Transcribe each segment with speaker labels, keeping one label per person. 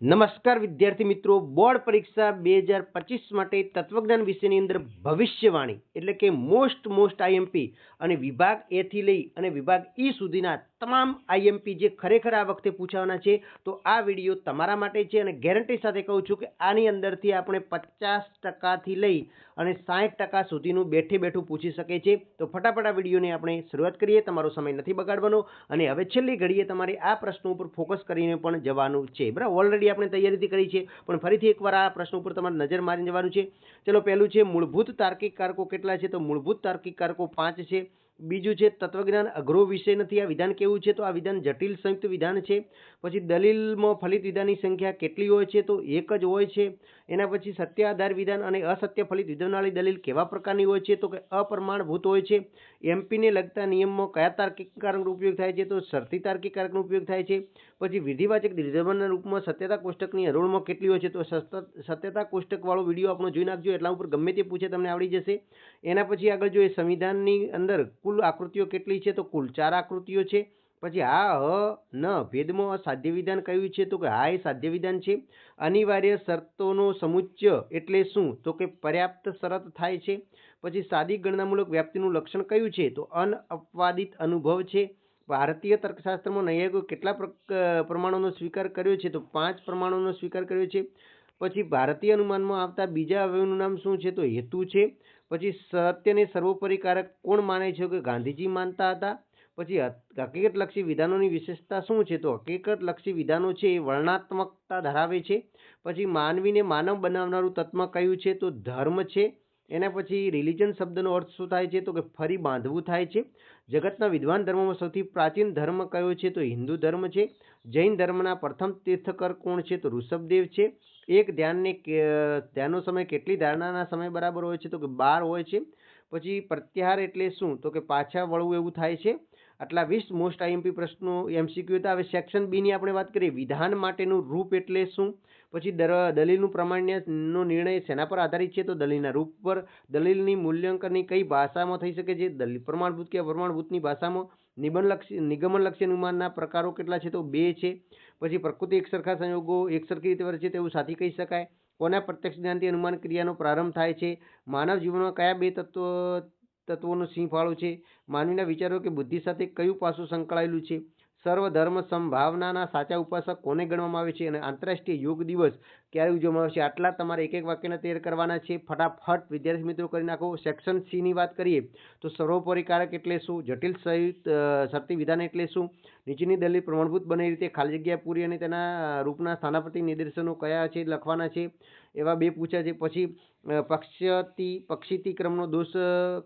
Speaker 1: નમસ્કાર વિદ્યાર્થી મિત્રો, બોર્ડ પરીક્ષા 2025 માટે તત્વજ્ઞાન વિષયની અંદર ભવિષ્યવાણી એટલે કે મોસ્ટ આઈએમપી અને વિભાગ એ થી લઈ અને વિભાગ ઈ સુધીના તમામ આઈએમપી જે ખરેખર આ વખતે પૂછાવાના છે, તો આ વિડીયો તમારા માટે છે અને ગેરંટી સાથે કહું છું કે આની અંદરથી આપણે 50% લઈ અને 60% સુધીનું બેઠે બેઠું પૂછી શકે છે। તો ફટાફટ આ વિડીયોને આપણે શરૂઆત કરીએ, તમારો સમય નથી બગાડવાનો અને હવે છેલ્લી ઘડીએ તમારે આ પ્રશ્નો ઉપર ફોકસ કરીને પણ જવાનું છે। બરાબર, ઓલરેડી આપણે તૈયારી કરી છે, પણ ફરીથી એકવાર આ પ્રશ્ન ઉપર તમારે નજર મારીને જવાનું છે। ચલો, પહેલું છે મૂળભૂત તાર્કિક કારકો કેટલા છે, તો મૂળભૂત તાર્કિક કારકો 5 છે। બીજું છે તત્વજ્ઞાન અઘરો વિષય નથી, આ વિધાન કેવું છે, તો આ વિધાન જટિલ સંયુક્ત વિધાન છે। પછી દલીલમાં ફલિત વિધાનની સંખ્યા કેટલી હોય છે, તો 1 જ હોય છે। એના પછી સત્ય આધાર વિધાન અને અસત્ય ફલિત વિધાનવાળી દલીલ કેવા પ્રકારની હોય છે, તો કે અપ્રમાણભૂત હોય છે। એમપીને લગતા નિયમમાં કયા તાર્કિક કારકનો ઉપયોગ થાય છે, તો શરતી તાર્કિક કારકનો ઉપયોગ થાય છે। પછી વિધિવાચક નિર્ધારણના રૂપમાં સત્યતા કોષ્ટકની હરોળમાં કેટલી હોય છે, તો સત્યતા કોષ્ટક વાળો વિડીયો આપણો જોઈ નાખજો, એટલા ઉપર ગમે તે પૂછે તમને આવડી જશે। એના પછી આગળ જોઈએ સંવિધાનની અંદર કુલ આકૃતિઓ કેટલી છે, તો કુલ 4 આકૃતિઓ છે। પછી ન ભેદમાં સાધ્ય વિધાન કયું છે, તો કે એ સાધ્ય વિધાન છે। અનિવાર્ય શરતોનો સમુચ્ચય એટલે શું, તો કે પર્યાપ્ત શરત થાય છે। પછી સાદી ગણનામૂલક વ્યાપ્તિનું લક્ષણ કયું છે, તો અનઅપવાદિત અનુભવ છે। ભારતીય તર્કશાસ્ત્રમાં નૈયાયિકો કેટલા પ્રમાણોનો સ્વીકાર કર્યો છે, તો 5 પ્રમાણોનો સ્વીકાર કર્યો છે। પછી ભારતીય અનુમાનમાં આવતા બીજા અવયવનું નામ શું છે, તો હેતુ છે। પછી સત્યને સર્વોપરી કારક કોણ માને છે, કે ગાંધીજી માનતા હતા। પછી હકીકતલક્ષી વિધાનોની વિશેષતા શું છે, તો હકીકતલક્ષી વિધાનો છે એ વર્ણનાત્મકતા ધરાવે છે। પછી માનવીને માનવ બનાવનારું તત્વ કયું છે, તો ધર્મ છે। એના પછી રિલિજન શબ્દનો અર્થ શું થાય છે, તો કે ફરી બાંધવું થાય છે। જગતના વિદ્વાન ધર્મોમાં સૌથી પ્રાચીન ધર્મ કયો છે, તો હિન્દુ ધર્મ છે। જૈન ધર્મના પ્રથમ તીર્થકર કોણ છે, તો ઋષભદેવ છે। એક ધ્યાનનો સમય કેટલી ધારણાના સમય બરાબર હોય છે, તો કે 12 હોય છે। પછી પ્રત્યાહાર એટલે શું, તો કે પાછા વળવું એવું થાય છે। આટલા 20 મોસ્ટ આઈએમપી પ્રશ્નો એમસીક્યુ હતા। હવે સેક્શન બી ની આપણે વાત કરીએ, વિધાન માટેનું રૂપ એટલે શું। પછી દલીલનું પ્રામાણ્યનો નિર્ણય શેના પર આધારિત છે, તો દલીલના રૂપ પર। દલીલની મૂલ્યાંકનની કઈ ભાષામાં થઈ શકે છે, દલીલ પ્રમાણભૂત કે અપ્રમાણભૂતની ભાષામાં। નિગમનલક્ષી અનુમાનના પ્રકારો કેટલા છે, તો 2 છે। પછી પ્રકૃતિ એકસરખા સંયોગો એકસરખી રીતે વર્તે છે તેવું સાથી કહી શકાય। કોના પ્રત્યક્ષ જ્ઞાનથી અનુમાન ક્રિયાનો પ્રારંભ થાય છે। માનવ જીવનમાં કયા 2 તત્વોનો સિંહ ફાળો છે। માનવીના વિચારો કે બુદ્ધિ સાથે કયું પાસું સંકળાયેલું છે। સર્વધર્મ સંભાવનાના સાચા ઉપાસક કોને ગણવામાં આવે છે, અને આંતરરાષ્ટ્રીય યોગ દિવસ ક્યારે ઉજવવામાં આવે છે। આટલા તમારે એક વાક્યના તૈયાર કરવાના છે, ફટાફટ વિદ્યાર્થી મિત્રો કરી નાખો। સેક્શન સી ની વાત કરીએ તો સર્વોપરી કારક એટલે શું, જટિલ શરતી વિધાન એટલે શું, નીચેની દલીલ પ્રમાણભૂત બને રીતે ખાલી જગ્યા પૂરી અને તેના રૂપના સ્થાનાપતિ નિદર્શનો કયા છે લખવાના છે, એવા 2 પૂછ્યા છે। પછી પક્ષીતિક્રમનો દોષ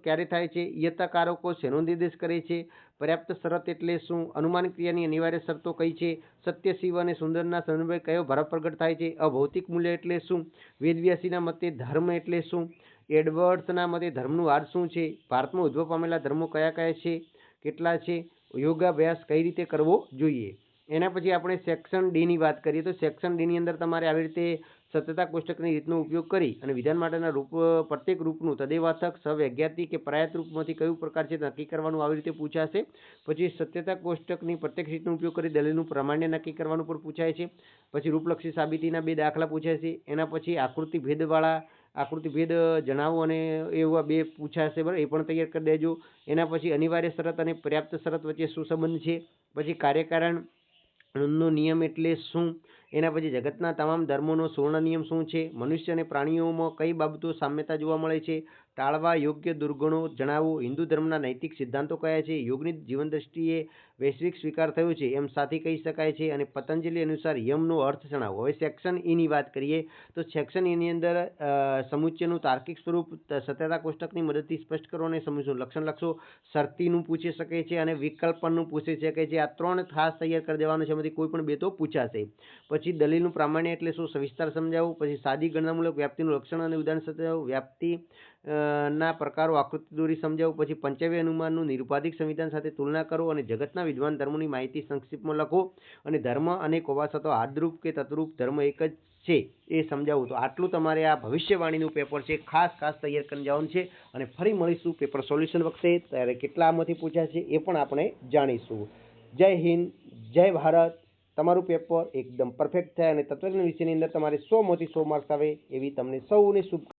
Speaker 1: ક્યારે થાય છે, યથાકારકો શેનો નિર્દેશ કરે છે, પર્યાપ્ત શરત એટલે શું, અનુમાન ક્રિયાની અનિવાર્ય શરતો કઈ છે, સત્ય શિવ અને સુંદરના સંદર્ભે કયો ભાવ પ્રગટ થાય છે, અભૌતિક મૂલ્ય એટલે શું, વેદવ્યાસીના મતે ધર્મ એટલે શું, એડવર્ડ્સના મતે ધર્મનું આદ શું છે, ભારતમાં ઉદ્ભવ પામેલા ધર્મો કયા કયા છે, કેટલા છે, યોગાભ્યાસ કઈ રીતે કરવો જોઈએ। એના પછી આપણે સેક્શન ડી ની વાત કરીએ તો સેક્શન ડી ની અંદર તમારે આવી રીતે સત્યતા કોષ્ટકની રીતનો ઉપયોગ કરી અને વિધાન માટેના રૂપ પ્રત્યેક રૂપનું તદેવાચક સહવૈજ્ઞાતિક કે પરાયત રૂપમાંથી કયું પ્રકાર છે નક્કી કરવાનું આવી રીતે પૂછાશે। પછી સત્યતા કોષ્ટકની પ્રત્યેક રીતનો ઉપયોગ કરી દલીલનું પ્રામાણ્ય નક્કી કરવાનું પણ પૂછાય છે। પછી રૂપલક્ષી સાબિતીના 2 દાખલા પૂછાય છે। એના પછી આકૃતિ ભેદ જણાવો અને એવા 2 પૂછાશે, બરાબર, એ પણ તૈયાર કરી દેજો। એના પછી અનિવાર્ય શરત અને પર્યાપ્ત શરત વચ્ચે શું સંબંધ છે। પછી કાર્યકારણનો નિયમ એટલે શું। એના પછી જગતના તમામ ધર્મોનો સુવર્ણ નિયમ શું છે। મનુષ્ય અને પ્રાણીઓમાં કઈ બાબતો સામ્યતા જોવા મળે છે। ટાળવા યોગ્ય દુર્ગુણો જણાવો। હિન્દુ ધર્મના નૈતિક સિદ્ધાંતો કયા છે। યોગની જીવન દ્રષ્ટિએ વૈશ્વિક સ્વીકાર થયો છે એમ સાથી કહી શકાય છે। અને પતંજલિ અનુસાર યમનો અર્થ જણાવો। હવે સેક્શન ઈ ની વાત કરીએ તો સેક્શન ઈ ની અંદર સમુચ્ચયનું તાર્કિક સ્વરૂપ સત્યતા કોષ્ટકની મદદથી સ્પષ્ટ કરો અને સમુચ્ચયનું લક્ષણ લખશો। શરતીનું પૂછી શકે છે અને વિકલ્પનનું પૂછી શકે છે। આ 3 ખાસ તૈયાર કરી દેવાનું છે, એમાંથી કોઈ પણ 2 તો પૂછાશે। પછી દલીલનું પ્રામાણ્ય એટલે શું, સવિસ્તાર સમજાવો। પછી સાદી ગણનામૂલક વ્યાપ્તિનું લક્ષણ અને ઉદાહરણ સમજાવો। વ્યાપ્તિ ના પ્રકારો આકૃતિ દોરી સમજાવો। પછી પંચવ્ય અનુમાનનું નિરુપાધિક સંવિધાન સાથે તુલના કરો અને જગતના વિદ્વાન ધર્મોની માહિતી સંક્ષિપ્તમાં લખો। અને ધર્મ અનેક હોવા છતાં હાદરૂપ કે તત્રૂપ ધર્મ એક જ છે એ સમજાવું। તો આટલું તમારે આ ભવિષ્યવાણીનું પેપર છે, ખાસ તૈયાર કરી જવાનું છે। અને ફરી મળીશું પેપર સોલ્યુશન વખતે, ત્યારે કેટલા આમાંથી પૂછ્યા છે એ પણ આપણે જાણીશું। જય હિન્દ, જય ભારત, તમારું પેપર એકદમ પરફેક્ટ થાય અને તત્વજ્ઞાન વિષયની અંદર તમારે 100 માંથી 100 માર્ક્સ આવે એવી તમને સૌને શુભ